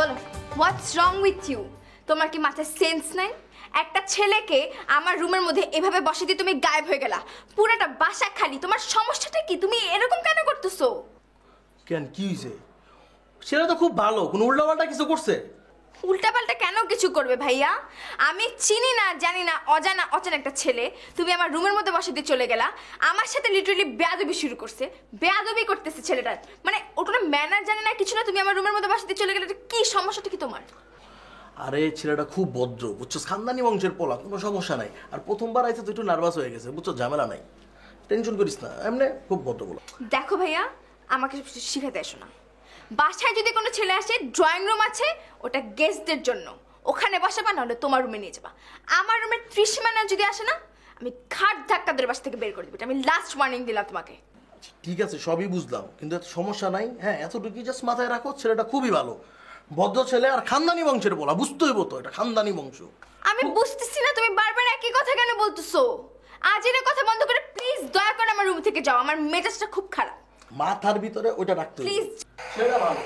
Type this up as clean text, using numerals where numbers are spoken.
বলো হোয়াটস wrong with you? তোমার কি মাথায় সেন্স নাই? একটা ছেলেকে আমার রুমের মধ্যে এভাবে বসে দিয়ে তুমি গায়েব হয়ে গেলা, পুরাটা বাসা খালি। তোমার সমস্যাটা কি? তুমি এরকম কেন করতেছো? কেন, কি হয়েছে? ছেলে তো খুব ভালো, কোনো উল্টাপাল্টা কিছু করছে? উল্টাপাল্টা কেন কিছু করবে ভাইয়া? আমি চিনি না জানি না অজানা অচেনা একটা ছেলে তুমি আমার রুমের মধ্যে বসে দিয়ে চলে গেলা, আমার সাথে লিটারালি বেয়াদবি শুরু করছে। বেয়াদবি করতেছে ছেলেটার, মানে ও কোনো ম্যানার জানে না, কিছু না। তুমি আমার রুমের মধ্যে বসে দিয়ে চলে গেলে, কি সমস্যাটা কি তোমার? আরে ছেলেটা খুব ভদ্র, বুঝছো, খানদানি বংশের পোলা, কোনো সমস্যা নাই। আর প্রথমবার আইছে তো একটু নার্ভাস হয়ে গেছে, বুঝছো, ঝামেলা নাই, টেনশন করিস না, এমনি খুব ভদ্র বলো। দেখো ভাইয়া, আমাকে শিখাতে এসো না। বাসায় যদি কোনো ছেলে আসে, ড্রয়িং রুম আছে, ওটা গেস্টদের জন্য, ওখানে বসাবা, নাহলে তোমার রুমে নিয়ে যাবা। আমার রুমের ত্রিসীমানা যদি আসে না, আমি ঘাট ধাক্কা ধরে বাসা থেকে বের করে দিবি। আমি লাস্ট ওয়ার্নিং দিলাম তোমাকে। ঠিক আছে, সবই বুঝলাম, কিন্তু এত সমস্যা নাই। হ্যাঁ, এতটুকু জাস্ট মাথায় রাখো, ছেলেটা খুবই ভালো, ভদ্র ছেলে, আর খানদানি বংশের বলা, বুঝতে হইব তো, এটা খানদানি বংশ। আমি বুঝতেছি না তুমি বারবার একই কথা কেন বলতেছো। আজ এর কথা বন্ধ করে প্লিজ দয়া করে আমার রুম থেকে যাও, আমার মেজাজটা খুব খারাপ। মাথার ভিতরে ওইটা রাখতে হইব। প্লিজ। ছেলেটা ভালো।